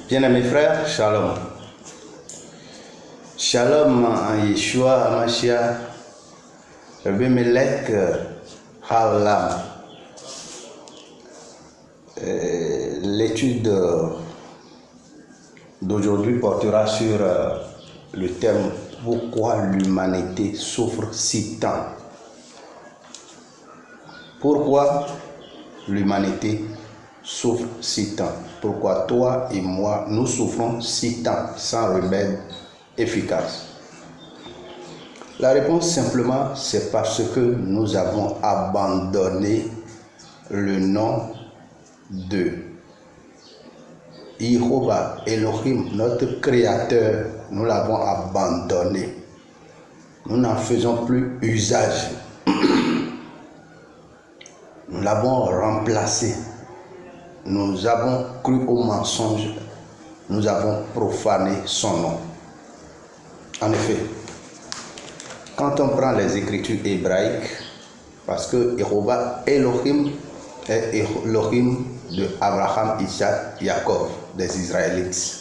Bien-aimés frères, Shalom. Shalom en Yeshua HaMashiach, Rabbi Melech Haolam. L'étude d'aujourd'hui portera sur le thème « Pourquoi l'humanité souffre si tant ?» Pourquoi l'humanité souffre si tant? Pourquoi toi et moi, nous souffrons si tant, sans remède efficace? La réponse simplement, c'est parce que nous avons abandonné le nom de Yehovah Elohim, notre Créateur. Nous l'avons abandonné. Nous n'en faisons plus usage. Nous l'avons remplacé. Nous avons cru au mensonge. Nous avons profané son nom. En effet, quand on prend les écritures hébraïques, parce que Yehovah Elohim est Elohim de Abraham, Isaac, Jacob, des Israélites.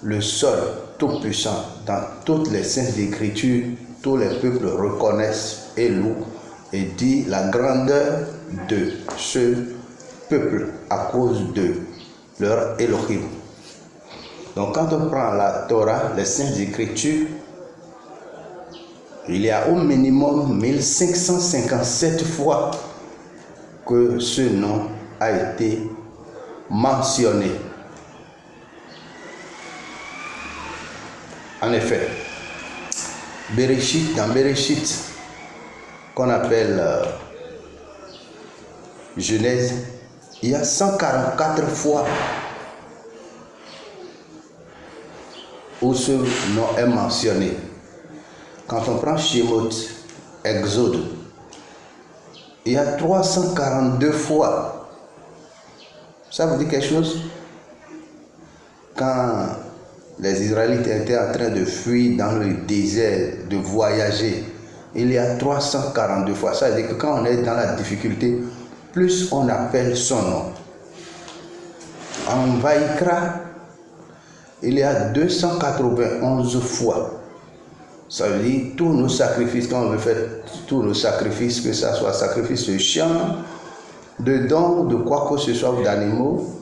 Le seul tout-puissant dans toutes les saintes écritures, tous les peuples reconnaissent et louent et disent la grandeur de ce peuple à cause de leur Elohim. Donc quand on prend la Torah, les saintes écritures, il y a au minimum 1557 fois que ce nom a été mentionné. En effet, Bereshit, dans Bereshit, qu'on appelle Genèse, il y a 144 fois où ce nom est mentionné. Quand on prend Shemot, Exode, il y a 342 fois. Ça vous dit quelque chose? Quand les Israélites étaient en train de fuir dans le désert, de voyager, il y a 342 fois. Ça veut dire que quand on est dans la difficulté, plus on appelle son nom. En Vaïkra, il y a 291 fois. Ça veut dire tous nos sacrifices, quand on veut faire tous nos sacrifices, que ce soit sacrifice de chiens, de dons, de quoi que ce soit, d'animaux,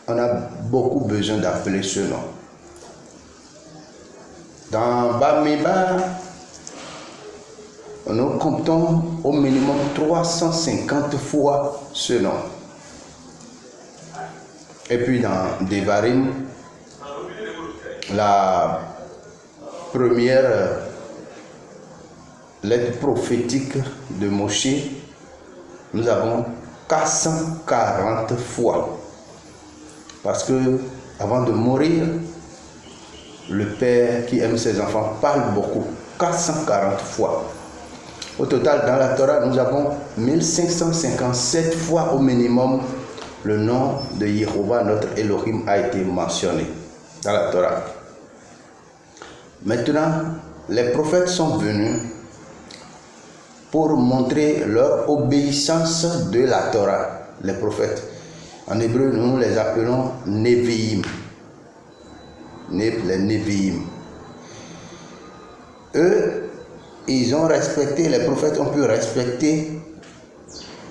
on a beaucoup besoin d'appeler ce nom. Dans Bamidbar, nous comptons au minimum 350 fois ce nom. Et puis dans Devarim, la première lettre prophétique de Moshe, nous avons 440 fois. Parce que avant de mourir, le père qui aime ses enfants parle beaucoup. 440 fois. Au total, dans la Torah, nous avons 1557 fois au minimum le nom de Yehovah, notre Elohim, a été mentionné dans la Torah. Maintenant, les prophètes sont venus pour montrer leur obéissance de la Torah. Les prophètes. En hébreu, nous les appelons Nevi'im. Les Nevi'im. Eux, ils ont respecté, les prophètes ont pu respecter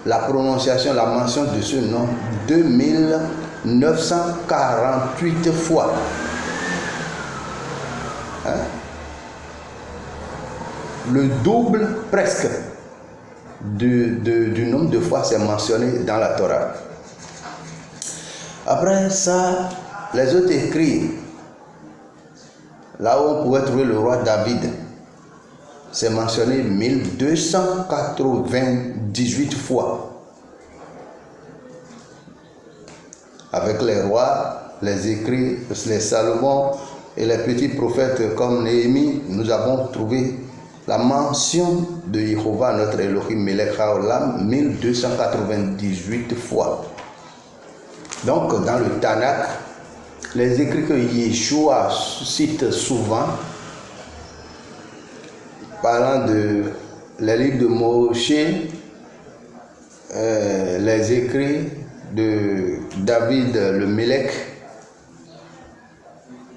la prononciation, la mention de ce nom 2948 fois. Hein? Le double presque du nombre de fois c'est mentionné dans la Torah. Après ça, les autres écrits, là où on pouvait trouver le roi David, c'est mentionné 1298 fois. Avec les rois, les écrits, les Salomon et les petits prophètes comme Néhémie, nous avons trouvé la mention de Yehovah, notre Elohim Melech Haolam, 1298 fois. Donc, dans le Tanakh, les écrits que Yeshua cite souvent, parlant de les livres de Moshe, les écrits de David le Melech,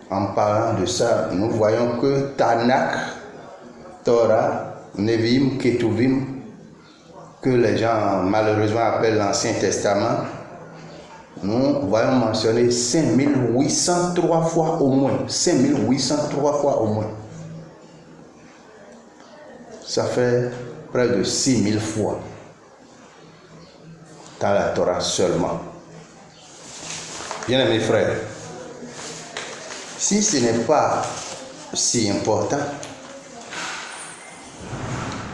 en parlant de ça, nous voyons que Tanakh, Torah, Nevi'im, Ketuvim, que les gens malheureusement appellent l'Ancien Testament, nous voyons mentionner 5803 fois au moins. 5803 fois au moins. Ça fait près de 6000 fois dans la Torah seulement. Bien-aimés frères, si ce n'est pas si important,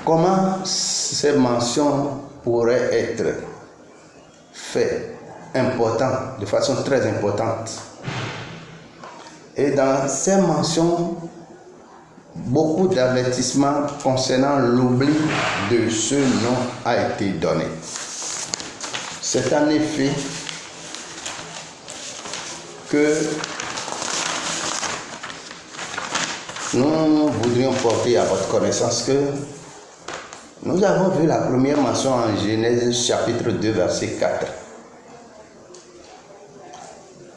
comment ces mentions pourraient être faites importantes, de façon très importante? Et dans ces mentions, beaucoup d'avertissements concernant l'oubli de ce nom a été donné. C'est en effet que nous voudrions porter à votre connaissance que nous avons vu la première mention en Genèse chapitre 2 verset 4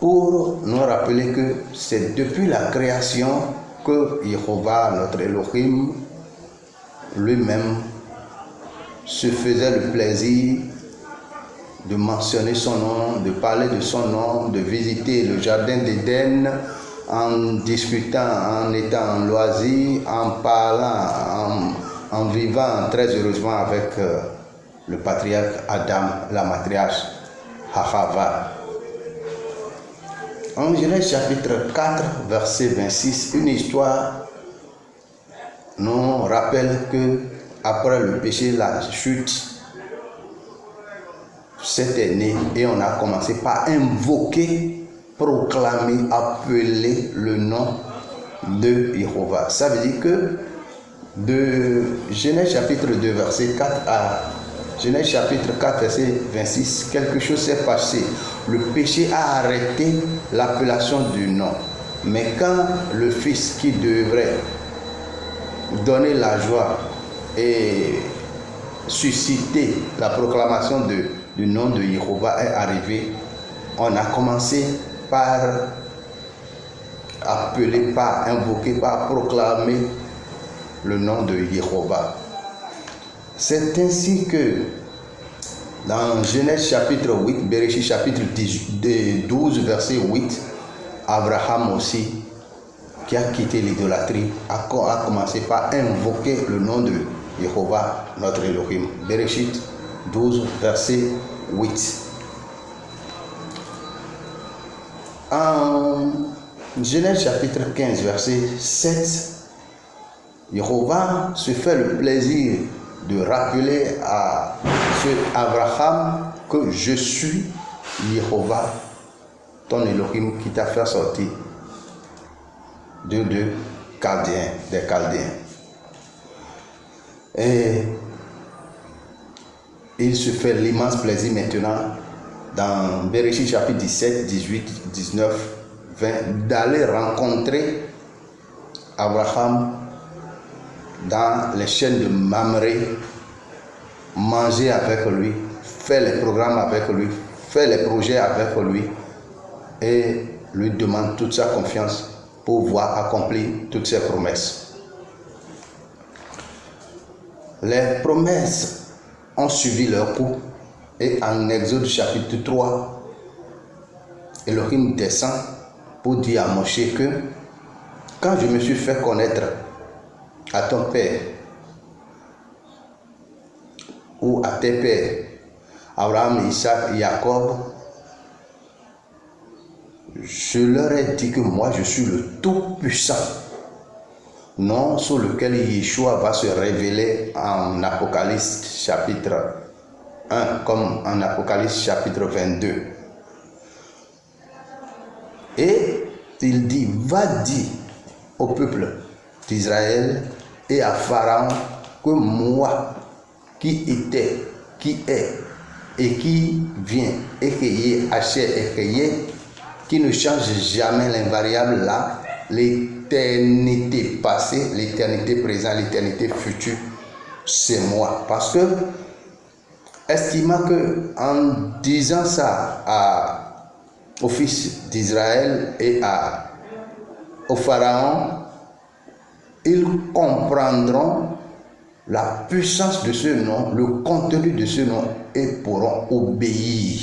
pour nous rappeler que c'est depuis la création que Jéhovah, notre Elohim, lui-même se faisait le plaisir de mentionner son nom, de parler de son nom, de visiter le jardin d'Éden en discutant, en étant en loisir, en parlant, en vivant très heureusement avec le patriarche Adam, la matriarche Hachava. En Genèse chapitre 4, verset 26, une histoire nous rappelle que après le péché, la chute, c'était né et on a commencé par invoquer, proclamer, appeler le nom de Jéhovah. Ça veut dire que de Genèse chapitre 2 verset 4 à Genèse chapitre 4 verset 26, quelque chose s'est passé. Le péché a arrêté l'appellation du nom. Mais quand le Fils qui devrait donner la joie et susciter la proclamation du nom de Jéhovah est arrivé, on a commencé par appeler, par invoquer, par proclamer le nom de Jéhovah. C'est ainsi que dans Genèse chapitre 8, Bereshit chapitre 12 verset 8, Abraham aussi, qui a quitté l'idolâtrie, a commencé par invoquer le nom de Jéhovah, notre Elohim. Bereshit 12 verset 8. En Genèse chapitre 15 verset 7, Jéhovah se fait le plaisir de rappeler à ce Abraham que je suis Jéhovah, ton Elohim, qui t'a fait sortir des Chaldéens. Et il se fait l'immense plaisir maintenant dans Bereshit chapitre 17, 18, 19, 20 d'aller rencontrer Abraham dans les chaînes de Mamré, manger avec lui, faire les programmes avec lui, faire les projets avec lui et lui demande toute sa confiance pour voir accomplir toutes ses promesses. Les promesses ont suivi leur cours et en Exode chapitre 3, Elohim descend pour dire à Moshe que quand je me suis fait connaître à ton père ou à tes pères, Abraham, Isaac et Jacob, je leur ai dit que moi je suis le Tout-Puissant, nom sur lequel Yeshua va se révéler en Apocalypse chapitre 1 comme en Apocalypse chapitre 22. Et il dit, va dire au peuple d'Israël et à Pharaon que moi qui était, qui est et qui vient et qui est, Hachet et qui est, qui ne change jamais, l'invariable là, l'éternité passée, l'éternité présente, l'éternité future, c'est moi. Parce que, estimant que en disant ça au fils d'Israël et à au Pharaon, ils comprendront la puissance de ce nom, le contenu de ce nom et pourront obéir.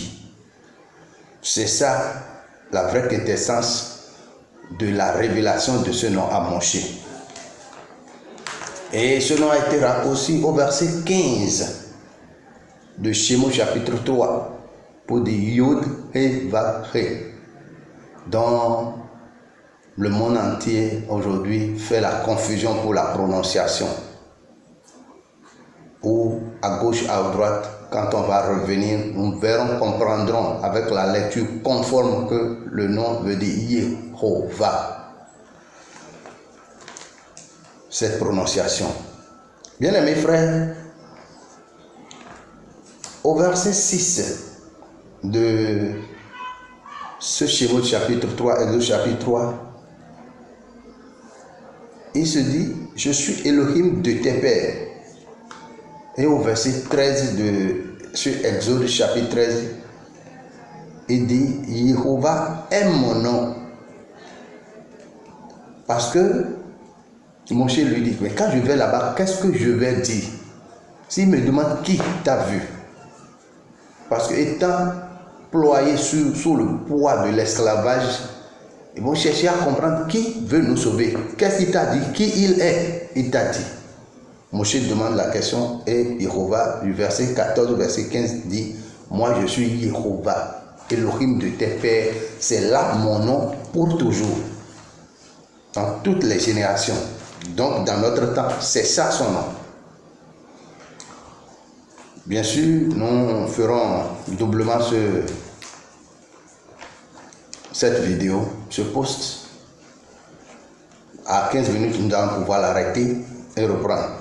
C'est ça la vraie quintessence de la révélation de ce nom à Moshe. Et ce nom a été raccourci au verset 15 de Shemot chapitre 3 pour dire Yod He Vav He, dont le monde entier aujourd'hui fait la confusion pour la prononciation. Ou à gauche, à droite, quand on va revenir, nous verrons, comprendrons avec la lecture conforme que le nom veut dire Yehovah. Cette prononciation. Bien-aimés frères, au verset 6 de ce Shemot chapitre 3 et le chapitre 3, il se dit, je suis Elohim de tes pères. Et au verset 13 de ce Exode chapitre 13, il dit, Yehovah est mon nom. Parce que Moshe lui dit, mais quand je vais là-bas, qu'est-ce que je vais dire? S'il me demande qui t'a vu, parce que étant ployé sous le poids de l'esclavage, ils vont chercher à comprendre qui veut nous sauver. Qu'est-ce qu'il t'a dit? Qui il est? Il t'a dit. Moshe demande la question et Yehovah, du verset 14 au verset 15, dit, moi je suis Yehovah, Elohim de tes pères, c'est là mon nom pour toujours, dans toutes les générations. Donc dans notre temps, c'est ça son nom. Bien sûr, nous ferons doublement cette vidéo, ce post. À 15 minutes, nous allons pouvoir l'arrêter et reprendre.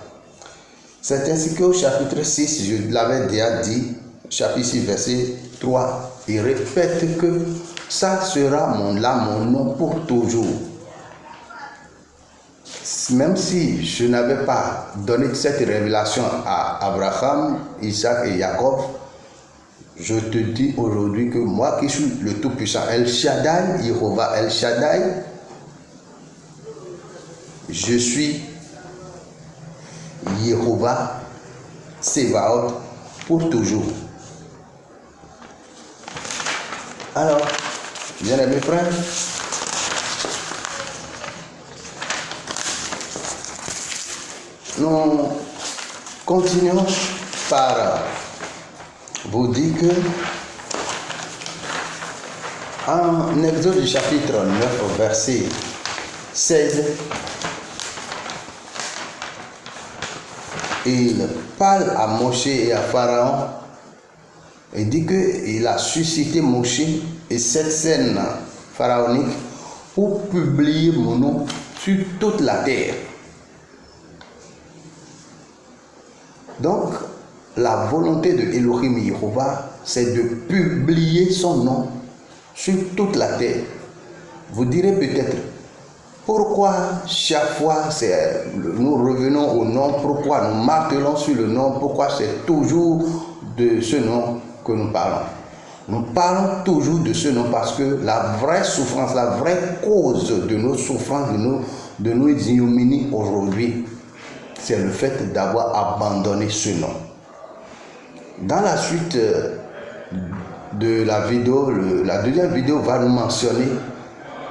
C'est ainsi qu'au chapitre 6, je l'avais déjà dit, chapitre 6, verset 3, il répète que ça sera mon nom pour toujours. Même si je n'avais pas donné cette révélation à Abraham, Isaac et Jacob, je te dis aujourd'hui que moi qui suis le Tout-Puissant, El Shaddai, Yehovah El Shaddai, je suis Yehovah Sebaot pour toujours. Alors, bien aimés frères, nous continuons par vous dire que en Exode chapitre 9, verset 16, il parle à Moshe et à Pharaon et dit qu'il a suscité Moshe et cette scène pharaonique pour publier mon nom sur toute la terre. Donc, la volonté de Elohim Yehovah, c'est de publier son nom sur toute la terre. Vous direz peut-être, pourquoi chaque fois nous revenons au nom, pourquoi nous martelons sur le nom, pourquoi c'est toujours de ce nom que nous parlons? Nous parlons toujours de ce nom parce que la vraie souffrance, la vraie cause de nos souffrances, de nos ignominies aujourd'hui, c'est le fait d'avoir abandonné ce nom. Dans la suite de la vidéo, la deuxième vidéo va nous mentionner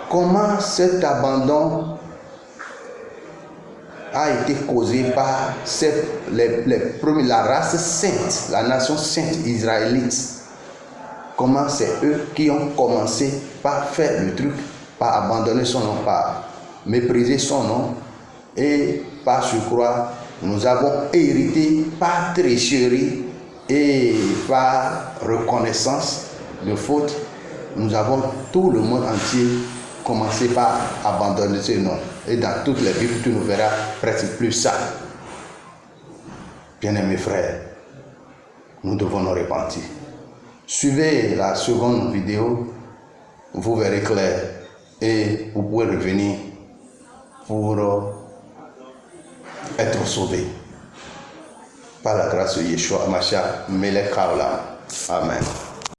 comment cet abandon a été causé par la race sainte, la nation sainte israélite. Comment c'est eux qui ont commencé par faire le truc, par abandonner son nom, par mépriser son nom, et par surcroît, nous avons hérité par tricherie et par reconnaissance de faute. Nous avons tout le monde entier commencé par abandonner ce nom. Et dans toutes les Bibles, tu ne verras presque plus ça. Bien-aimés frères, nous devons nous repentir. Suivez la seconde vidéo, vous verrez clair et vous pouvez revenir pour être sauvé par la grâce de Yeshua Mashiach Melech Haolam. Amen.